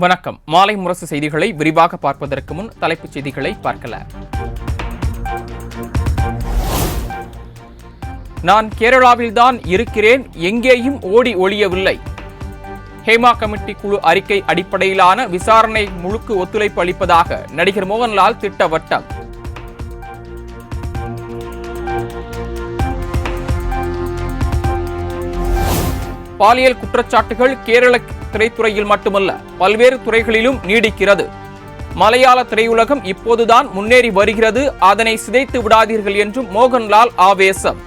வணக்கம். மாலை முரசு செய்திகளை விரிவாக பார்ப்பதற்கு முன் தலைப்புச் செய்திகளை பார்க்கலாம். நான் கேரளாவில்தான் இருக்கிறேன், எங்கேயும் ஓடி ஒளியவில்லை. ஹேமா கமிட்டி குழு அறிக்கை அடிப்படையிலான விசாரணை முழுக்க ஒத்துழைப்பு அளிப்பதாக நடிகர் மோகன்லால் திட்டவட்டம். பாலியல் குற்றச்சாட்டுகள் கேரள திரைத்துறையில் மட்டுமல்ல, பல்வேறு துறைகளிலும் நீடிக்கிறது. மலையாள திரையுலகம் இப்போதுதான் முன்னேறி வருகிறது, அதனை சிதைத்து விடாதீர்கள் என்றும் மோகன்லால் ஆவேசம்.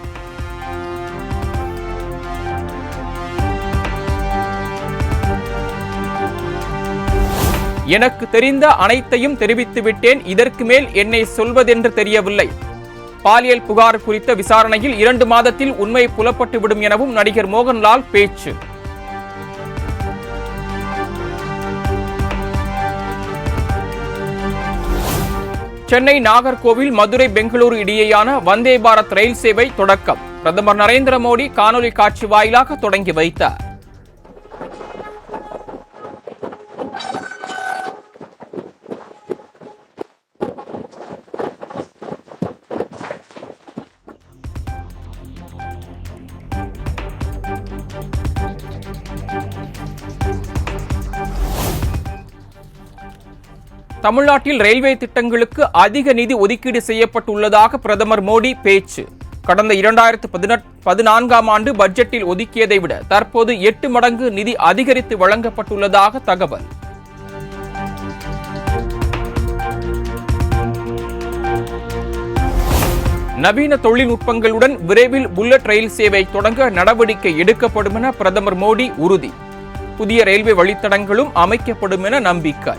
எனக்கு தெரிந்த அனைத்தையும் தெரிவித்துவிட்டேன், இதற்கு மேல் என்னை சொல்வதென்று தெரியவில்லை. பாலியல் புகார் குறித்த விசாரணையில் 2 மாதத்தில் உண்மை புலப்பட்டுவிடும் எனவும் நடிகர் மோகன்லால் பேச்சு. சென்னை நாகர்கோவில் மதுரை பெங்களூரு இடையேயான வந்தே பாரத் ரயில் சேவை தொடக்கம். பிரதமர் நரேந்திர மோடி காணொலி காட்சி வாயிலாக தொடங்கி வைத்தார். தமிழ்நாட்டில் ரயில்வே திட்டங்களுக்கு அதிக நிதி ஒதுக்கீடு செய்யப்பட்டுள்ளதாக பிரதமர் மோடி பேச்சு. கடந்த 2014ஆம் ஆண்டு பட்ஜெட்டில் ஒதுக்கியதை விட தற்போது 8 மடங்கு நிதி அதிகரித்து வழங்கப்பட்டுள்ளதாக தகவல். நவீன தொழில்நுட்பங்களுடன் விரைவில் புல்லட் ரயில் சேவை தொடங்க நடவடிக்கை எடுக்கப்படும் என பிரதமர் மோடி உறுதி. புதிய ரயில்வே வழித்தடங்களும் அமைக்கப்படும் என நம்பிக்கை.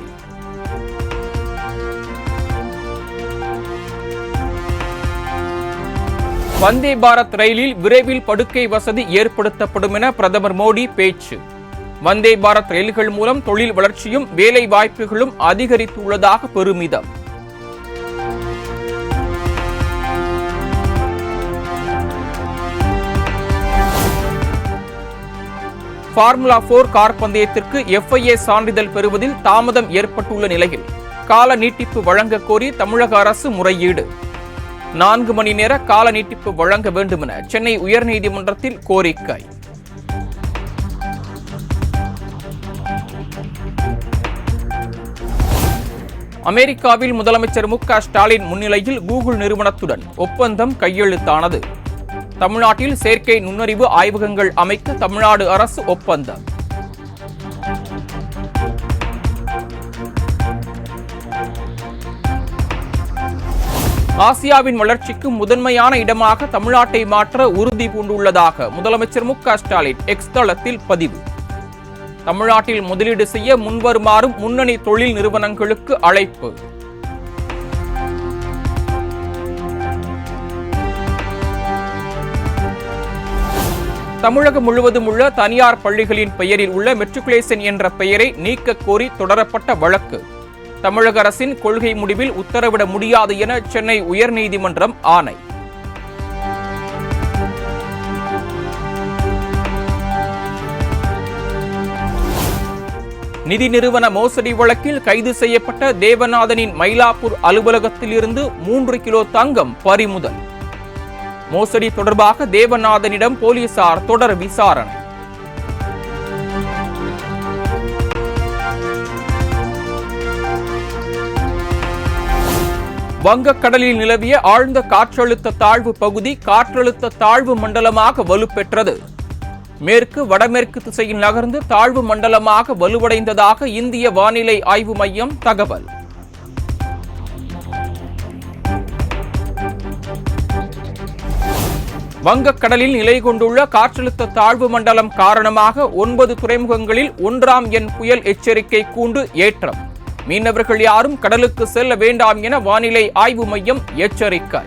வந்தே பாரத் ரயிலில் விரைவில் படுக்கை வசதி ஏற்படுத்தப்படும் என பிரதமர் மோடி பேச்சு. வந்தே பாரத் ரயில்கள் மூலம் தொழில் வளர்ச்சியும் வேலை வாய்ப்புகளும் அதிகரித்துள்ளதாக பெருமிதம். ஃபார்முலா 4 கார் பந்தயத்திற்கு FIA சான்றிதழ் பெறுவதில் தாமதம் ஏற்பட்டுள்ள நிலையில் கால நீட்டிப்பு வழங்க கோரி தமிழக அரசு முறையீடு. 4 மணி நேர கால நீட்டிப்பு வழங்க வேண்டும் என சென்னை உயர்நீதிமன்றத்தில் கோரிக்கை. அமெரிக்காவில் முதலமைச்சர் மு.க. ஸ்டாலின் முன்னிலையில் கூகுள் நிறுவனத்துடன் ஒப்பந்தம் கையெழுத்தானது. தமிழ்நாட்டில் செயற்கை நுண்ணறிவு ஆய்வகங்கள் அமைக்க தமிழ்நாடு அரசு ஒப்பந்தம். ஆசியாவின் வளர்ச்சிக்கு முதன்மையான இடமாக தமிழ்நாட்டை மாற்ற உறுதி பூண்டுள்ளதாக முதலமைச்சர் மு.க. ஸ்டாலின் எக்ஸ் தளத்தில் பதிவு. தமிழ்நாட்டில் முதலீடு செய்ய முன்வருமாறும் முன்னணி தொழில் நிறுவனங்களுக்கு அழைப்பு. தமிழகம் முழுவதும் உள்ள தனியார் பள்ளிகளின் பெயரில் உள்ள மெட்ரிகுலேஷன் என்ற பெயரை நீக்க கோரி தொடரப்பட்ட வழக்கு. தமிழக அரசின் கொள்கை முடிவில் உத்தரவிட முடியாது என சென்னை உயர்நீதிமன்றம் ஆணை. நிதி நிறுவன மோசடி வழக்கில் கைது செய்யப்பட்ட தேவநாதனின் மயிலாப்பூர் அலுவலகத்தில் இருந்து 3 கிலோ தங்கம் பறிமுதல். மோசடி தொடர்பாக தேவநாதனிடம் போலீசார் தொடர் விசாரணை. வங்கக்கடலில் நிலவிய ஆழ்ந்த காற்றழுத்த தாழ்வு பகுதி காற்றழுத்த தாழ்வு மண்டலமாக வலுப்பெற்றது. மேற்கு வடமேற்கு திசையில் நகர்ந்து தாழ்வு மண்டலமாக வலுவடைந்ததாக இந்திய வானிலை ஆய்வு மையம் தகவல். வங்கக்கடலில் நிலை கொண்டுள்ள காற்றழுத்த தாழ்வு மண்டலம் காரணமாக 9 துறைமுகங்களில் 1ஆம் எண் புயல் எச்சரிக்கை கூண்டு ஏற்றம். மீனவர்கள் யாரும் கடலுக்கு செல்ல வேண்டாம் என வானிலை ஆய்வு மையம் எச்சரிக்கை.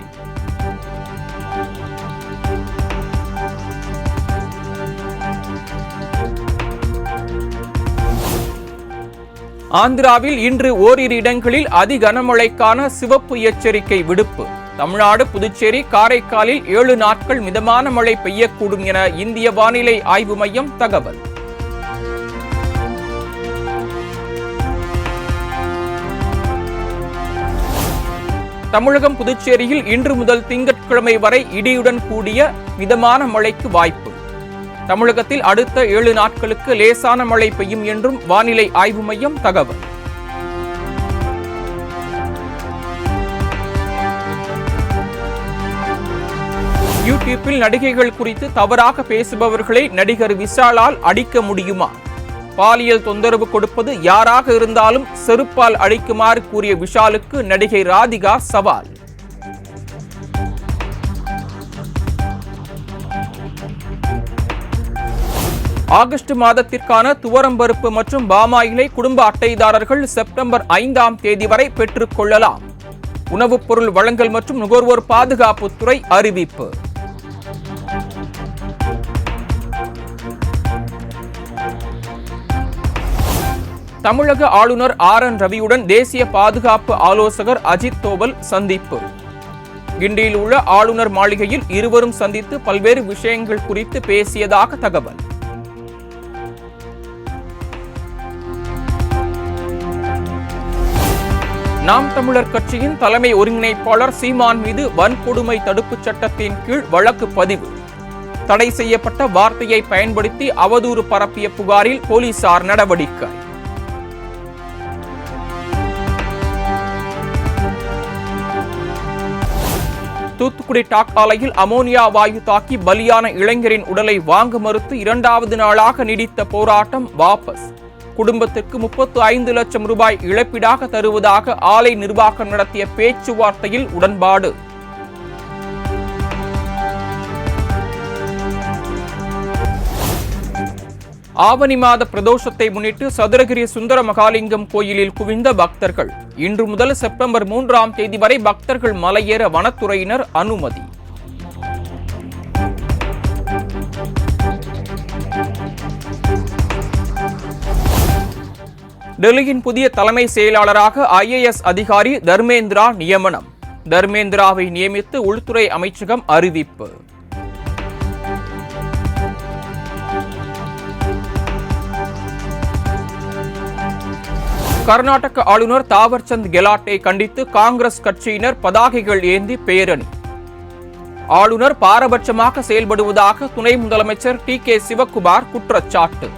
ஆந்திராவில் இன்று ஓரிரு இடங்களில் அதி கனமழைக்கான சிவப்பு எச்சரிக்கை விடுப்பு. தமிழ்நாடு, புதுச்சேரி, காரைக்காலில் 7 நாட்கள் மிதமான மழை பெய்யக்கூடும் என இந்திய வானிலை ஆய்வு மையம் தகவல். தமிழகம், புதுச்சேரியில் இன்று முதல் திங்கட்கிழமை வரை இடியுடன் கூடிய மிதமான மழைக்கு வாய்ப்பு. தமிழகத்தில் அடுத்த 7 நாட்களுக்கு லேசான மழை பெய்யும் என்றும் வானிலை ஆய்வு மையம் தகவல். யூடியூப்பில் நடிகைகள் குறித்து தவறாக பேசுபவர்களை நடிகர் விஷாலால் அடிக்க முடியுமா? பாலியல் தொந்தரவு கொடுப்பது யாராக இருந்தாலும் செருப்பால் அடிக்குமாறு கூறிய விஷாலுக்கு நடிகை ராதிகா சவால். ஆகஸ்ட் மாதத்திற்கான துவரம்பருப்பு மற்றும் பாமாயிலை குடும்ப அட்டைதாரர்கள் செப்டம்பர் 5ஆம் தேதி வரை பெற்றுக் கொள்ளலாம். உணவுப் பொருள் வழங்கல் மற்றும் நுகர்வோர் பாதுகாப்புத்துறை அறிவிப்பு. தமிழக ஆளுநர் RN ரவியுடன் தேசிய பாதுகாப்பு ஆலோசகர் அஜித் தோவல் சந்திப்பு. கிண்டியில் உள்ள ஆளுநர் மாளிகையில் இருவரும் சந்தித்து பல்வேறு விஷயங்கள் குறித்து பேசியதாக தகவல். நாம் தமிழர் கட்சியின் தலைமை ஒருங்கிணைப்பாளர் சீமான் மீது வன்கொடுமை தடுப்புச் சட்டத்தின் கீழ் வழக்கு பதிவு. தடை செய்யப்பட்ட வார்த்தையை பயன்படுத்தி அவதூறு பரப்பிய புகாரில் போலீசார் நடவடிக்கை. தூத்துக்குடி டாக் ஆலையில் அமோனியா வாயு தாக்கி பலியான இளைஞரின் உடலை வாங்க மறுத்து 2வது நாளாக நீடித்த போராட்டம் வாபஸ். குடும்பத்திற்கு 35 லட்சம் ரூபாய் இழப்பீடாக தருவதாக ஆலை நிர்வாகம் நடத்திய பேச்சுவார்த்தையில் உடன்பாடு. ஆவணி மாத பிரதோஷத்தை முன்னிட்டு சதுரகிரி சுந்தர மகாலிங்கம் கோயிலில் குவிந்த பக்தர்கள். இன்று முதல் செப்டம்பர் 3ஆம் தேதி வரை பக்தர்கள் மலையேற வனத்துறையினர் அனுமதி. டெல்லியின் புதிய தலைமை செயலாளராக IAS அதிகாரி தர்மேந்திரா நியமனம். தர்மேந்திராவை நியமித்து உள்துறை அமைச்சகம் அறிவிப்பு. கர்நாடக ஆளுநர் தாவர்சந்த் கெலாட்டை கண்டித்து காங்கிரஸ் கட்சியினர் பதாகைகள் ஏந்தி பேரணி. ஆளுநர் பாரபட்சமாக செயல்படுவதாக துணை முதலமைச்சர் TK சிவக்குமார் குற்றச்சாட்டு.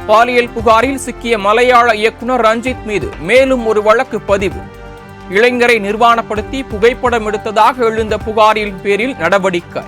பாலியல் புகாரில் சிக்கிய மலையாள இயக்குனர் ரஞ்சித் மீது மேலும் ஒரு வழக்கு பதிவு. இளைஞரை நிர்வாணப்படுத்தி புகைப்படம் எடுத்ததாக எழுந்த புகாரின் பேரில் நடவடிக்கை.